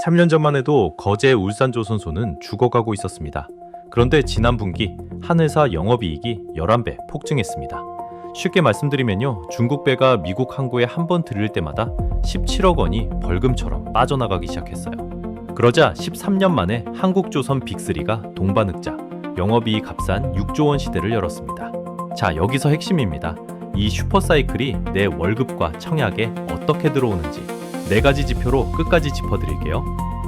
3년 전만 해도 거제 울산조선소는 죽어가고 있었습니다. 그런데 지난 분기 한 회사 영업이익이 11배 폭증했습니다. 쉽게 말씀드리면요, 중국 배가 미국 항구에 한 번 들릴 때마다 17억 원이 벌금처럼 빠져나가기 시작했어요. 그러자 13년 만에 한국조선 빅3가 동반흑자, 영업이익 값싼 6조 원 시대를 열었습니다. 자, 여기서 핵심입니다. 이 슈퍼사이클이 내 월급과 청약에 어떻게 들어오는지 4가지 지표로 끝까지 짚어드릴게요.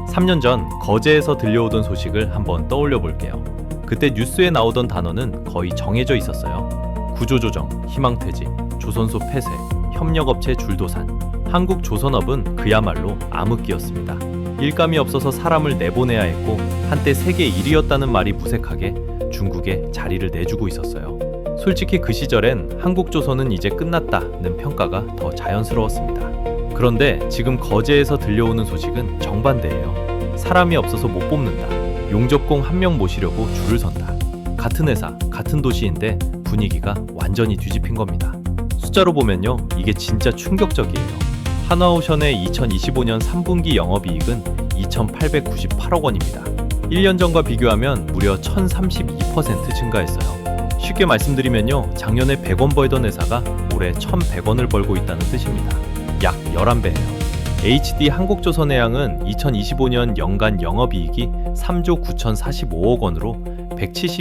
3년 전 거제에서 들려오던 소식을 한번 떠올려 볼게요. 그때 뉴스에 나오던 단어는 거의 정해져 있었어요. 구조조정, 희망퇴직, 조선소 폐쇄, 협력업체 줄도산. 한국조선업은 그야말로 암흑기였습니다. 일감이 없어서 사람을 내보내야 했고 한때 세계 1위였다는 말이 무색하게 중국에 자리를 내주고 있었어요. 솔직히 그 시절엔 한국조선은 이제 끝났다는 평가가 더 자연스러웠습니다. 그런데 지금 거제에서 들려오는 소식은 정반대예요. 사람이 없어서 못 뽑는다. 용접工 1명 모시려고 줄을 선다. 같은 회사, 같은 도시인데 분위기가 완전히 뒤집힌 겁니다. 숫자로 보면요, 이게 진짜 충격적이에요. 한화오션의 2025년 3분기 영업이익은 2,898억 원입니다. 1년 전과 비교하면 무려 1,032% 증가했어요. 쉽게 말씀드리면요, 작년에 100원 벌던 회사가 올해 1,100원을 벌고 있다는 뜻입니다. 약 11배예요. HD 한국조선해양은 2025년 연간 영업이익이 3조 9,045억 원으로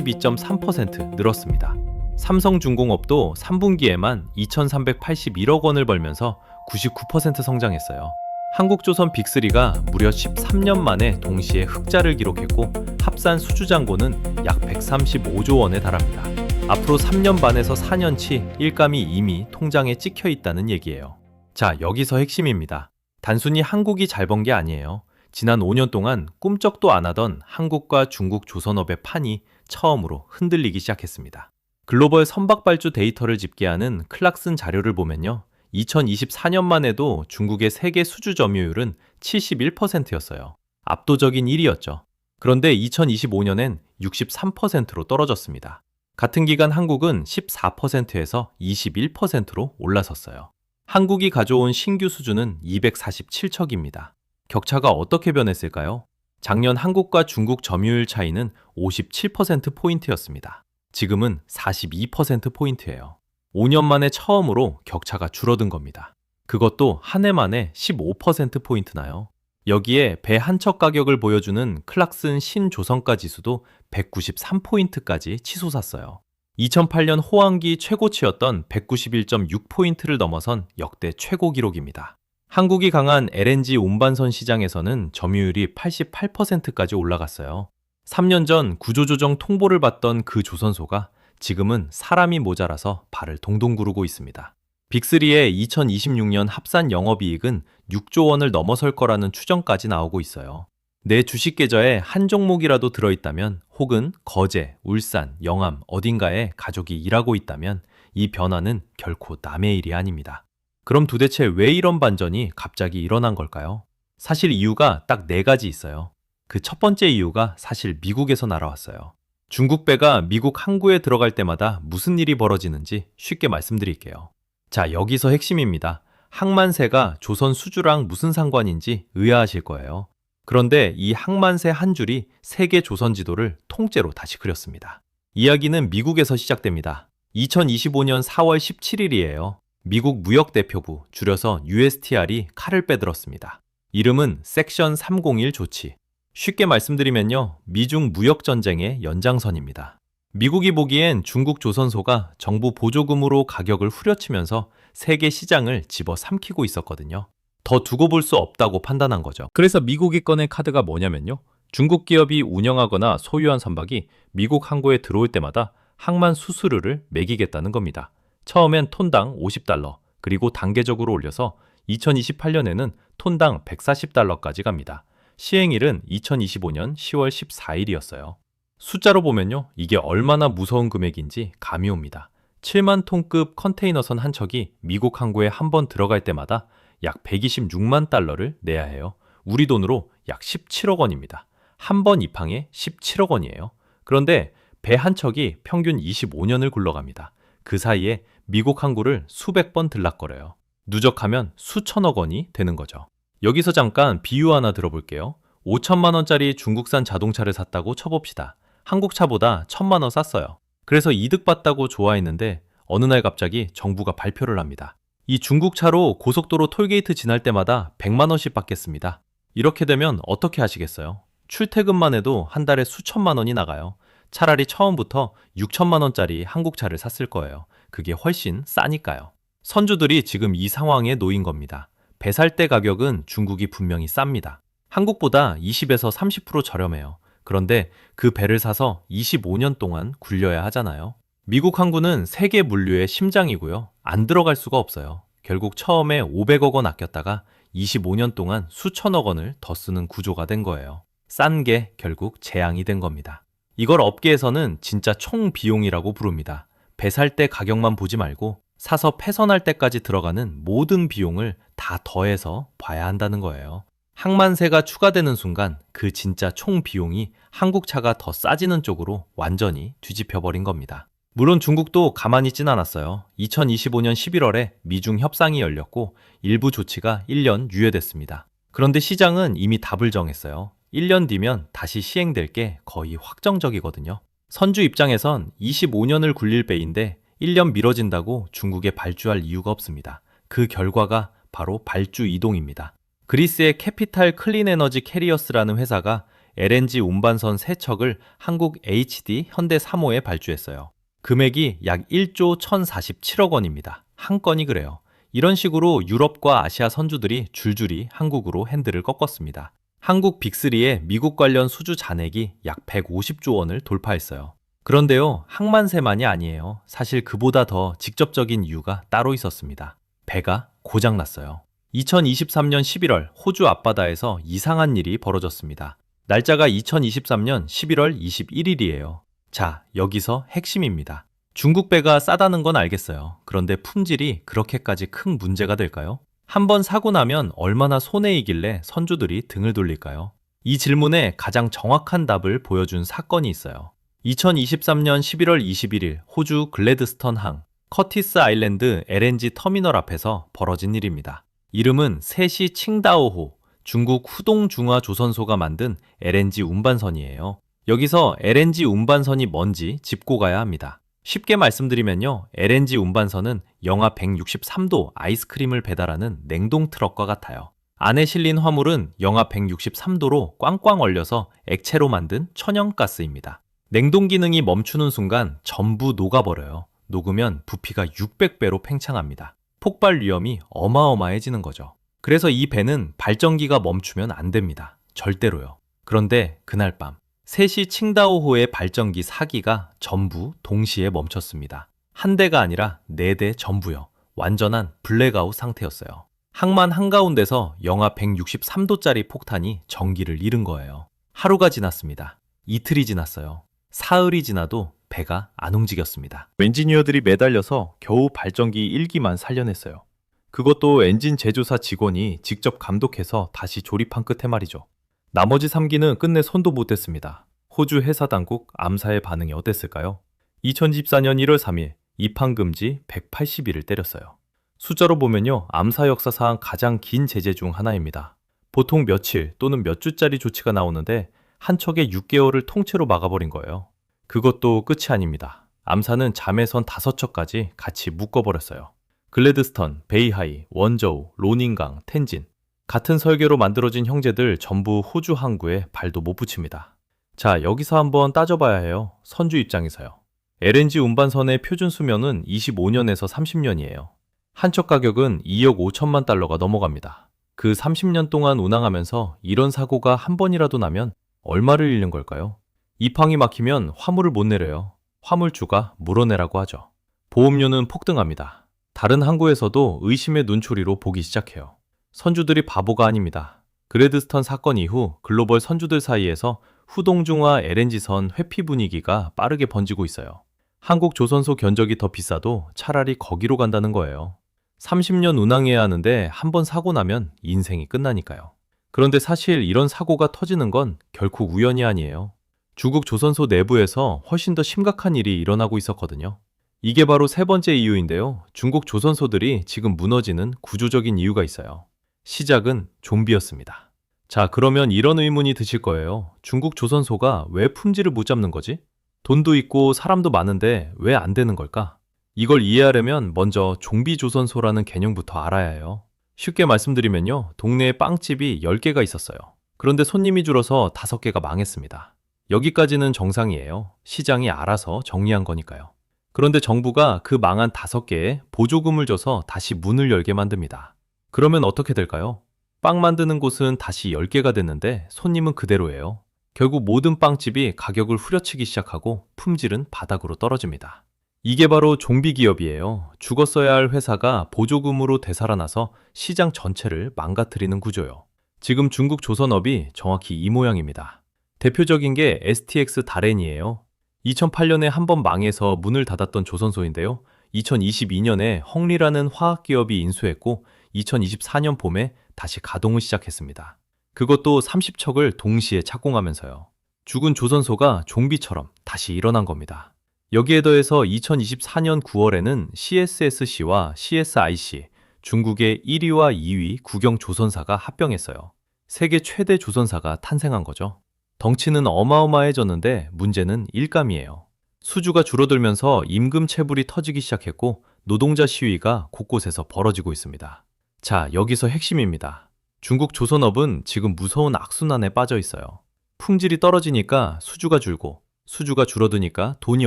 172.3% 늘었습니다. 삼성중공업도 3분기에만 2,381억 원을 벌면서 99% 성장했어요. 한국조선 빅3가 무려 13년 만에 동시에 흑자를 기록했고 합산 수주잔고는 약 135조 원에 달합니다. 앞으로 3년 반에서 4년치 일감이 이미 통장에 찍혀 있다는 얘기예요. 자, 여기서 핵심입니다. 단순히 한국이 잘 번 게 아니에요. 지난 5년 동안 꿈쩍도 안 하던 한국과 중국 조선업의 판이 처음으로 흔들리기 시작했습니다. 글로벌 선박발주 데이터를 집계하는 클락슨 자료를 보면요, 2024년만 해도 중국의 세계 수주 점유율은 71%였어요. 압도적인 1위였죠. 그런데 2025년엔 63%로 떨어졌습니다. 같은 기간 한국은 14%에서 21%로 올라섰어요. 한국이 가져온 신규 수주는 247척입니다. 격차가 어떻게 변했을까요? 작년 한국과 중국 점유율 차이는 57%포인트였습니다. 지금은 42%포인트예요. 5년 만에 처음으로 격차가 줄어든 겁니다. 그것도 한 해 만에 15%포인트나요. 여기에 배 한 척 가격을 보여주는 클락슨 신조선가 지수도 193포인트까지 치솟았어요. 2008년 호황기 최고치였던 191.6포인트를 넘어선 역대 최고 기록입니다. 한국이 강한 LNG 운반선 시장에서는 점유율이 88%까지 올라갔어요. 3년 전 구조조정 통보를 받던 그 조선소가 지금은 사람이 모자라서 발을 동동 구르고 있습니다. 빅3의 2026년 합산 영업이익은 6조 원을 넘어설 거라는 추정까지 나오고 있어요. 내 주식 계좌에 한 종목이라도 들어있다면, 혹은 거제, 울산, 영암 어딘가에 가족이 일하고 있다면 이 변화는 결코 남의 일이 아닙니다. 그럼 도대체 왜 이런 반전이 갑자기 일어난 걸까요? 사실 이유가 딱 4가지 있어요. 그 첫 번째 이유가 사실 미국에서 날아왔어요. 중국 배가 미국 항구에 들어갈 때마다 무슨 일이 벌어지는지 쉽게 말씀드릴게요. 자, 여기서 핵심입니다. 항만세가 조선 수주랑 무슨 상관인지 의아하실 거예요. 그런데 이 항만세 한 줄이 세계 조선 지도를 통째로 다시 그렸습니다. 이야기는 미국에서 시작됩니다. 2025년 4월 17일이에요. 미국 무역대표부, 줄여서 USTR이 칼을 빼들었습니다. 이름은 섹션 301 조치. 쉽게 말씀드리면요, 미중 무역전쟁의 연장선입니다. 미국이 보기엔 중국 조선소가 정부 보조금으로 가격을 후려치면서 세계 시장을 집어삼키고 있었거든요. 더 두고 볼 수 없다고 판단한 거죠. 그래서 미국이 꺼낸 카드가 뭐냐면요, 중국 기업이 운영하거나 소유한 선박이 미국 항구에 들어올 때마다 항만 수수료를 매기겠다는 겁니다. 처음엔 톤당 $50, 그리고 단계적으로 올려서 2028년에는 톤당 $140까지 갑니다. 시행일은 2025년 10월 14일이었어요. 숫자로 보면요, 이게 얼마나 무서운 금액인지 감이 옵니다. 7만 톤급 컨테이너선 한 척이 미국 항구에 한 번 들어갈 때마다 약 126만 달러를 내야 해요. 우리 돈으로 약 17억 원입니다. 한 번 입항에 17억 원이에요. 그런데 배 한 척이 평균 25년을 굴러갑니다. 그 사이에 미국 항구를 수백 번 들락거려요. 누적하면 수천억 원이 되는 거죠. 여기서 잠깐 비유 하나 들어볼게요. 5천만 원짜리 중국산 자동차를 샀다고 쳐봅시다. 한국 차보다 1,000만 원 쌌어요. 그래서 이득 봤다고 좋아했는데 어느 날 갑자기 정부가 발표를 합니다. 이 중국 차로 고속도로 톨게이트 지날 때마다 100만 원씩 받겠습니다. 이렇게 되면 어떻게 하시겠어요? 출퇴근만 해도 한 달에 수천만 원이 나가요. 차라리 처음부터 6천만 원짜리 한국 차를 샀을 거예요. 그게 훨씬 싸니까요. 선주들이 지금 이 상황에 놓인 겁니다. 배 살 때 가격은 중국이 분명히 쌉니다. 한국보다 20에서 30% 저렴해요. 그런데 그 배를 사서 25년 동안 굴려야 하잖아요. 미국 항구는 세계 물류의 심장이고요. 안 들어갈 수가 없어요. 결국 처음에 500억 원 아꼈다가 25년 동안 수천억 원을 더 쓰는 구조가 된 거예요. 싼 게 결국 재앙이 된 겁니다. 이걸 업계에서는 진짜 총 비용이라고 부릅니다. 배 살 때 가격만 보지 말고 사서 폐선할 때까지 들어가는 모든 비용을 다 더해서 봐야 한다는 거예요. 항만세가 추가되는 순간 그 진짜 총 비용이 한국 차가 더 싸지는 쪽으로 완전히 뒤집혀버린 겁니다. 물론 중국도 가만히 있진 않았어요. 2025년 11월에 미중 협상이 열렸고 일부 조치가 1년 유예됐습니다. 그런데 시장은 이미 답을 정했어요. 1년 뒤면 다시 시행될 게 거의 확정적이거든요. 선주 입장에선 25년을 굴릴 배인데 1년 미뤄진다고 중국에 발주할 이유가 없습니다. 그 결과가 바로 발주 이동입니다. 그리스의 캐피탈 클린 에너지 캐리어스라는 회사가 LNG 운반선 3척을 한국 HD 현대 3호에 발주했어요. 금액이 약 1조 1,047억 원입니다. 한 건이 그래요. 이런 식으로 유럽과 아시아 선주들이 줄줄이 한국으로 핸들을 꺾었습니다. 한국 빅3의 미국 관련 수주 잔액이 약 150조 원을 돌파했어요. 그런데요, 항만세만이 아니에요. 사실 그보다 더 직접적인 이유가 따로 있었습니다. 배가 고장났어요. 2023년 11월 호주 앞바다에서 이상한 일이 벌어졌습니다. 날짜가 2023년 11월 21일이에요. 자, 여기서 핵심입니다. 중국 배가 싸다는 건 알겠어요. 그런데 품질이 그렇게까지 큰 문제가 될까요? 한번 사고 나면 얼마나 손해이길래 선주들이 등을 돌릴까요? 이 질문에 가장 정확한 답을 보여준 사건이 있어요. 2023년 11월 21일 호주 글래드스턴 항 커티스 아일랜드 LNG 터미널 앞에서 벌어진 일입니다. 이름은 세시 칭다오호, 중국 후동중화조선소가 만든 LNG 운반선이에요. 여기서 LNG 운반선이 뭔지 짚고 가야 합니다. 쉽게 말씀드리면요, LNG 운반선은 영하 163도 아이스크림을 배달하는 냉동 트럭과 같아요. 안에 실린 화물은 영하 163도로 꽝꽝 얼려서 액체로 만든 천연가스입니다. 냉동 기능이 멈추는 순간 전부 녹아버려요. 녹으면 부피가 600배로 팽창합니다. 폭발 위험이 어마어마해지는 거죠. 그래서 이 배는 발전기가 멈추면 안 됩니다. 절대로요. 그런데 그날 밤 세시 칭다오호의 발전기 4기가 전부 동시에 멈췄습니다. 한 대가 아니라 4대 전부요. 완전한 블랙아웃 상태였어요. 항만 한가운데서 영하 163도짜리 폭탄이 전기를 잃은 거예요. 하루가 지났습니다. 이틀이 지났어요. 사흘이 지나도 배가 안 움직였습니다. 엔지니어들이 매달려서 겨우 발전기 1기만 살려냈어요. 그것도 엔진 제조사 직원이 직접 감독해서 다시 조립한 끝에 말이죠. 나머지 3기는 끝내 손도 못 댔습니다. 호주 해사 당국 암사의 반응이 어땠을까요? 2014년 1월 3일 입항 금지 180일을 때렸어요. 숫자로 보면요, 암사 역사상 가장 긴 제재 중 하나입니다. 보통 며칠 또는 몇 주짜리 조치가 나오는데 한 척에 6개월을 통째로 막아버린 거예요. 그것도 끝이 아닙니다. 암사는 자매선 5척까지 같이 묶어버렸어요. 글래드스턴, 베이하이, 원저우, 로닝강, 텐진. 같은 설계로 만들어진 형제들 전부 호주 항구에 발도 못 붙입니다. 자, 여기서 한번 따져봐야 해요. 선주 입장에서요. LNG 운반선의 표준 수명은 25년에서 30년이에요. 한 척 가격은 2억 5천만 달러가 넘어갑니다. 그 30년 동안 운항하면서 이런 사고가 한 번이라도 나면 얼마를 잃는 걸까요? 입항이 막히면 화물을 못 내려요. 화물주가 물어내라고 하죠. 보험료는 폭등합니다. 다른 항구에서도 의심의 눈초리로 보기 시작해요. 선주들이 바보가 아닙니다. 글래드스턴 사건 이후 글로벌 선주들 사이에서 후동중화 LNG선 회피 분위기가 빠르게 번지고 있어요. 한국 조선소 견적이 더 비싸도 차라리 거기로 간다는 거예요. 30년 운항해야 하는데 한 번 사고 나면 인생이 끝나니까요. 그런데 사실 이런 사고가 터지는 건 결코 우연이 아니에요. 중국 조선소 내부에서 훨씬 더 심각한 일이 일어나고 있었거든요. 이게 바로 세 번째 이유인데요. 중국 조선소들이 지금 무너지는 구조적인 이유가 있어요. 시작은 좀비였습니다. 자, 그러면 이런 의문이 드실 거예요. 중국 조선소가 왜 품질을 못 잡는 거지? 돈도 있고 사람도 많은데 왜 안 되는 걸까? 이걸 이해하려면 먼저 종비 조선소라는 개념부터 알아야 해요. 쉽게 말씀드리면요. 동네에 빵집이 10개가 있었어요. 그런데 손님이 줄어서 5개가 망했습니다. 여기까지는 정상이에요. 시장이 알아서 정리한 거니까요. 그런데 정부가 그 망한 5개에 보조금을 줘서 다시 문을 열게 만듭니다. 그러면 어떻게 될까요? 빵 만드는 곳은 다시 10개가 됐는데 손님은 그대로예요. 결국 모든 빵집이 가격을 후려치기 시작하고 품질은 바닥으로 떨어집니다. 이게 바로 좀비 기업이에요. 죽었어야 할 회사가 보조금으로 되살아나서 시장 전체를 망가뜨리는 구조요. 지금 중국 조선업이 정확히 이 모양입니다. 대표적인 게 STX 다렌이에요. 2008년에 한 번 망해서 문을 닫았던 조선소인데요. 2022년에 헝리라는 화학기업이 인수했고 2024년 봄에 다시 가동을 시작했습니다. 그것도 30척을 동시에 착공하면서요. 죽은 조선소가 좀비처럼 다시 일어난 겁니다. 여기에 더해서 2024년 9월에는 CSSC와 CSIC, 중국의 1위와 2위 국영 조선사가 합병했어요. 세계 최대 조선사가 탄생한 거죠. 덩치는 어마어마해졌는데 문제는 일감이에요. 수주가 줄어들면서 임금 체불이 터지기 시작했고 노동자 시위가 곳곳에서 벌어지고 있습니다. 자, 여기서 핵심입니다. 중국 조선업은 지금 무서운 악순환에 빠져 있어요. 품질이 떨어지니까 수주가 줄고, 수주가 줄어드니까 돈이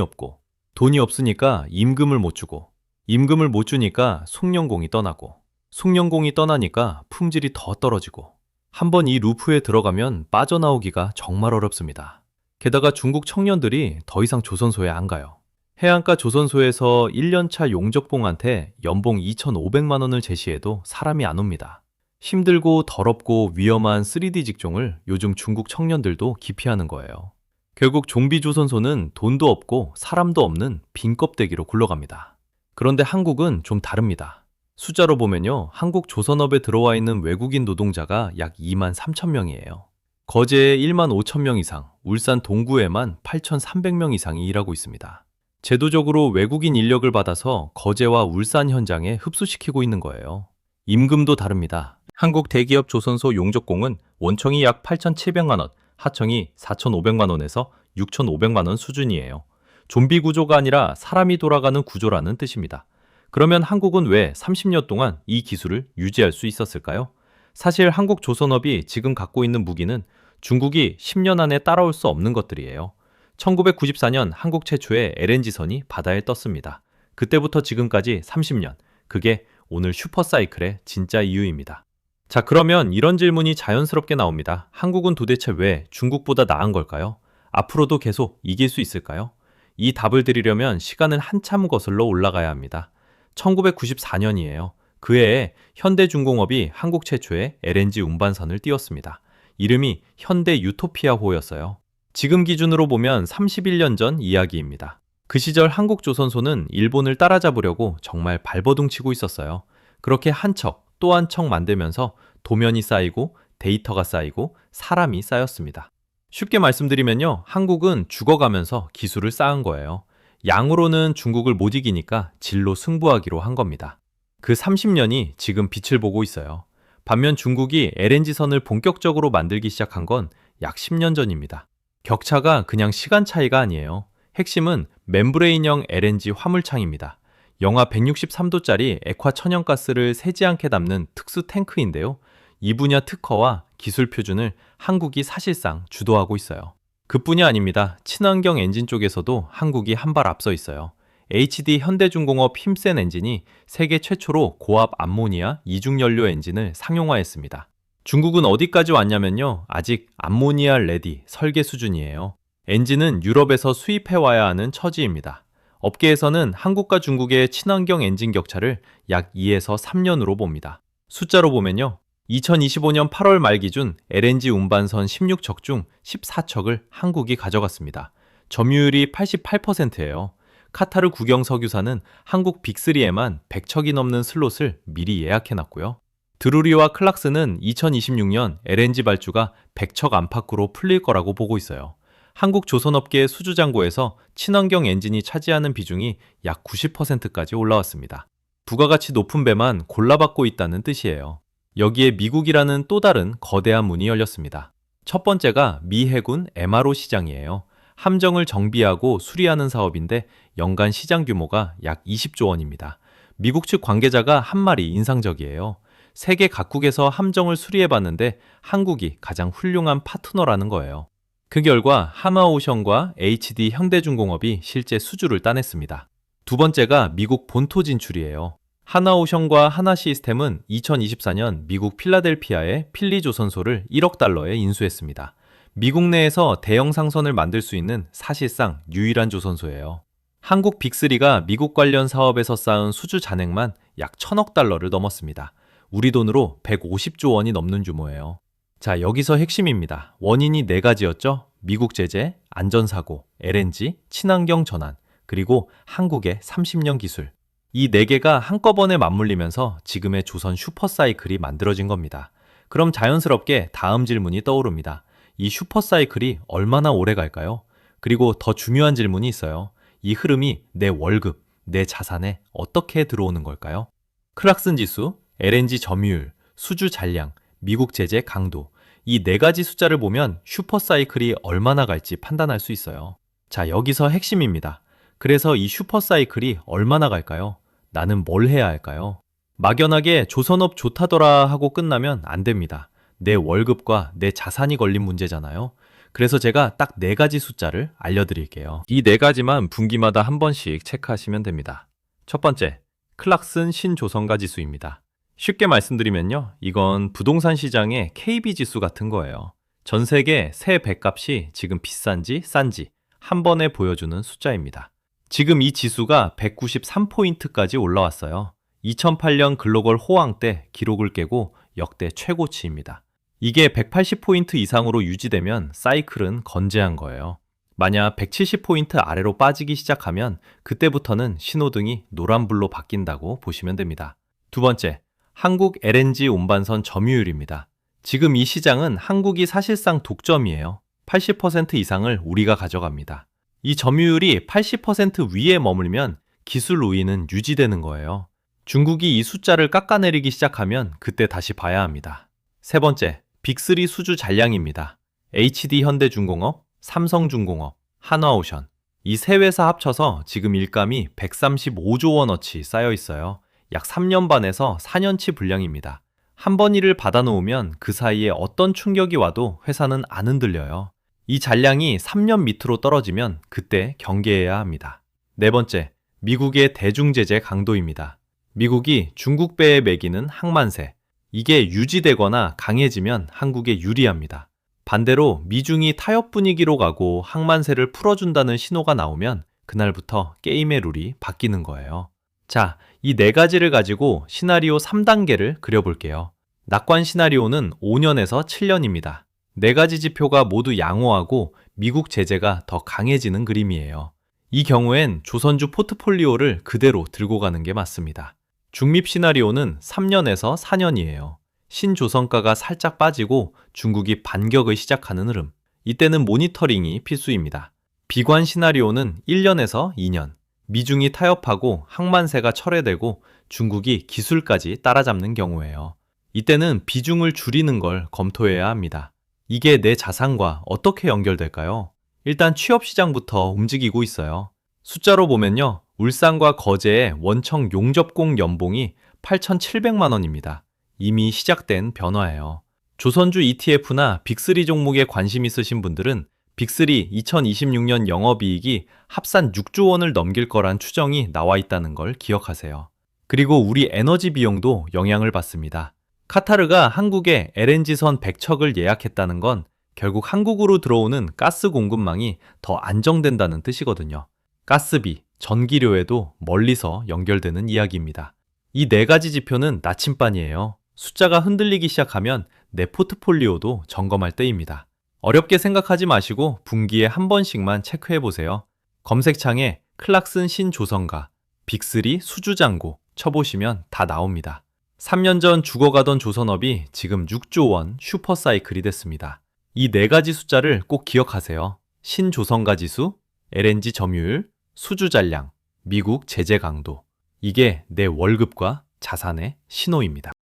없고, 돈이 없으니까 임금을 못 주고, 임금을 못 주니까 숙련공이 떠나고, 숙련공이 떠나니까 품질이 더 떨어지고, 한번 이 루프에 들어가면 빠져나오기가 정말 어렵습니다. 게다가 중국 청년들이 더 이상 조선소에 안 가요. 해안가 조선소에서 1년차 용접공한테 연봉 2,500만 원을 제시해도 사람이 안 옵니다. 힘들고 더럽고 위험한 3D 직종을 요즘 중국 청년들도 기피하는 거예요. 결국 좀비 조선소는 돈도 없고 사람도 없는 빈 껍데기로 굴러갑니다. 그런데 한국은 좀 다릅니다. 숫자로 보면요. 한국 조선업에 들어와 있는 외국인 노동자가 약 2만 3천 명이에요. 거제에 1만 5천 명 이상, 울산 동구에만 8,300명 이상이 일하고 있습니다. 제도적으로 외국인 인력을 받아서 거제와 울산 현장에 흡수시키고 있는 거예요. 임금도 다릅니다. 한국 대기업 조선소 용접공은 원청이 약 8,700만 원, 하청이 4,500만 원에서 6,500만 원 수준이에요. 좀비 구조가 아니라 사람이 돌아가는 구조라는 뜻입니다. 그러면 한국은 왜 30년 동안 이 기술을 유지할 수 있었을까요? 사실 한국 조선업이 지금 갖고 있는 무기는 중국이 10년 안에 따라올 수 없는 것들이에요. 1994년 한국 최초의 LNG선이 바다에 떴습니다. 그때부터 지금까지 30년. 그게 오늘 슈퍼사이클의 진짜 이유입니다. 자, 그러면 이런 질문이 자연스럽게 나옵니다. 한국은 도대체 왜 중국보다 나은 걸까요? 앞으로도 계속 이길 수 있을까요? 이 답을 드리려면 시간은 한참 거슬러 올라가야 합니다. 1994년이에요. 그 해에 현대중공업이 한국 최초의 LNG 운반선을 띄웠습니다. 이름이 현대 유토피아호였어요. 지금 기준으로 보면 31년 전 이야기입니다. 그 시절 한국조선소는 일본을 따라잡으려고 정말 발버둥 치고 있었어요. 그렇게 한 척 또 한 척 만들면서 도면이 쌓이고 데이터가 쌓이고 사람이 쌓였습니다. 쉽게 말씀드리면요. 한국은 죽어가면서 기술을 쌓은 거예요. 양으로는 중국을 못 이기니까 질로 승부하기로 한 겁니다. 그 30년이 지금 빛을 보고 있어요. 반면 중국이 LNG선을 본격적으로 만들기 시작한 건 약 10년 전입니다. 격차가 그냥 시간 차이가 아니에요. 핵심은 멤브레인형 LNG 화물창입니다. 영하 163도짜리 액화 천연가스를 새지 않게 담는 특수 탱크인데요. 이 분야 특허와 기술 표준을 한국이 사실상 주도하고 있어요. 그뿐이 아닙니다. 친환경 엔진 쪽에서도 한국이 한 발 앞서 있어요. HD 현대중공업 힘센 엔진이 세계 최초로 고압 암모니아 이중연료 엔진을 상용화했습니다. 중국은 어디까지 왔냐면요. 아직 암모니아 레디 설계 수준이에요. 엔진은 유럽에서 수입해와야 하는 처지입니다. 업계에서는 한국과 중국의 친환경 엔진 격차를 약 2에서 3년으로 봅니다. 숫자로 보면요. 2025년 8월 말 기준 LNG 운반선 16척 중 14척을 한국이 가져갔습니다. 점유율이 88%예요. 카타르 국영석유사는 한국 빅3에만 100척이 넘는 슬롯을 미리 예약해놨고요. 드루리와 클락스는 2026년 LNG 발주가 100척 안팎으로 풀릴 거라고 보고 있어요. 한국 조선업계의 수주잔고에서 친환경 엔진이 차지하는 비중이 약 90%까지 올라왔습니다. 부가가치 높은 배만 골라받고 있다는 뜻이에요. 여기에 미국이라는 또 다른 거대한 문이 열렸습니다. 첫 번째가 미 해군 MRO 시장이에요. 함정을 정비하고 수리하는 사업인데 연간 시장 규모가 약 20조 원입니다. 미국 측 관계자가 한 말이 인상적이에요. 세계 각국에서 함정을 수리해봤는데 한국이 가장 훌륭한 파트너라는 거예요. 그 결과 하마오션과 HD 현대중공업이 실제 수주를 따냈습니다. 두 번째가 미국 본토 진출이에요. 하나오션과 하나시스템은 2024년 미국 필라델피아의 필리조선소를 1억 달러에 인수했습니다. 미국 내에서 대형 상선을 만들 수 있는 사실상 유일한 조선소예요. 한국 빅3가 미국 관련 사업에서 쌓은 수주 잔액만 약 1,000억 달러를 넘었습니다. 우리 돈으로 150조 원이 넘는 규모예요. 자, 여기서 핵심입니다. 원인이 4가지였죠. 미국 제재, 안전사고, LNG, 친환경 전환, 그리고 한국의 30년 기술. 이 4개가 한꺼번에 맞물리면서 지금의 조선 슈퍼사이클이 만들어진 겁니다. 그럼 자연스럽게 다음 질문이 떠오릅니다. 이 슈퍼사이클이 얼마나 오래 갈까요? 그리고 더 중요한 질문이 있어요. 이 흐름이 내 월급, 내 자산에 어떻게 들어오는 걸까요? 클락슨 지수, LNG 점유율, 수주 잔량, 미국 제재 강도. 이 4가지 숫자를 보면 슈퍼사이클이 얼마나 갈지 판단할 수 있어요. 자, 여기서 핵심입니다. 그래서 이 슈퍼사이클이 얼마나 갈까요? 나는 뭘 해야 할까요? 막연하게 조선업 좋다더라 하고 끝나면 안 됩니다. 내 월급과 내 자산이 걸린 문제잖아요. 그래서 제가 딱 4가지 숫자를 알려드릴게요. 이 4가지만 분기마다 한 번씩 체크하시면 됩니다. 첫 번째, 클락슨 신조선가 지수입니다. 쉽게 말씀드리면요, 이건 부동산 시장의 KB 지수 같은 거예요. 전 세계 새 배값이 지금 비싼지 싼지 한 번에 보여주는 숫자입니다. 지금 이 지수가 193포인트까지 올라왔어요. 2008년 글로벌 호황 때 기록을 깨고 역대 최고치입니다. 이게 180포인트 이상으로 유지되면 사이클은 건재한 거예요. 만약 170포인트 아래로 빠지기 시작하면 그때부터는 신호등이 노란불로 바뀐다고 보시면 됩니다. 두 번째, 한국 LNG 운반선 점유율입니다. 지금 이 시장은 한국이 사실상 독점이에요. 80% 이상을 우리가 가져갑니다. 이 점유율이 80% 위에 머물면 기술 우위는 유지되는 거예요. 중국이 이 숫자를 깎아내리기 시작하면 그때 다시 봐야 합니다. 세 번째, 빅3 수주 잔량입니다. HD 현대중공업, 삼성중공업, 한화오션. 이 세 회사 합쳐서 지금 일감이 135조 원어치 쌓여 있어요. 약 3년 반에서 4년치 분량입니다. 한 번 일을 받아놓으면 그 사이에 어떤 충격이 와도 회사는 안 흔들려요. 이 잔량이 3년 밑으로 떨어지면 그때 경계해야 합니다. 네 번째, 미국의 대중제재 강도입니다. 미국이 중국 배에 매기는 항만세. 이게 유지되거나 강해지면 한국에 유리합니다. 반대로 미중이 타협 분위기로 가고 항만세를 풀어준다는 신호가 나오면 그날부터 게임의 룰이 바뀌는 거예요. 자, 이 4가지를 가지고 시나리오 3단계를 그려볼게요. 낙관 시나리오는 5년에서 7년입니다. 4가지 지표가 모두 양호하고 미국 제재가 더 강해지는 그림이에요. 이 경우엔 조선주 포트폴리오를 그대로 들고 가는 게 맞습니다. 중립 시나리오는 3년에서 4년이에요. 신조선가가 살짝 빠지고 중국이 반격을 시작하는 흐름. 이때는 모니터링이 필수입니다. 비관 시나리오는 1년에서 2년. 미중이 타협하고 항만세가 철회되고 중국이 기술까지 따라잡는 경우예요. 이때는 비중을 줄이는 걸 검토해야 합니다. 이게 내 자산과 어떻게 연결될까요? 일단 취업시장부터 움직이고 있어요. 숫자로 보면요, 울산과 거제의 원청 용접공 연봉이 8,700만 원입니다. 이미 시작된 변화예요. 조선주 ETF나 빅3 종목에 관심 있으신 분들은 빅3 2026년 영업이익이 합산 6조 원을 넘길 거란 추정이 나와 있다는 걸 기억하세요. 그리고 우리 에너지 비용도 영향을 받습니다. 카타르가 한국에 LNG선 100척을 예약했다는 건 결국 한국으로 들어오는 가스 공급망이 더 안정된다는 뜻이거든요. 가스비, 전기료에도 멀리서 연결되는 이야기입니다. 이 4가지 지표는 나침반이에요. 숫자가 흔들리기 시작하면 내 포트폴리오도 점검할 때입니다. 어렵게 생각하지 마시고 분기에 한 번씩만 체크해 보세요. 검색창에 클락슨 신조선가, 빅3 수주잔고 쳐보시면 다 나옵니다. 3년 전 죽어가던 조선업이 지금 6조 원 슈퍼사이클이 됐습니다. 이 4가지 숫자를 꼭 기억하세요. 신조선가 지수, LNG 점유율, 수주 잔량, 미국 제재 강도. 이게 내 월급과 자산의 신호입니다.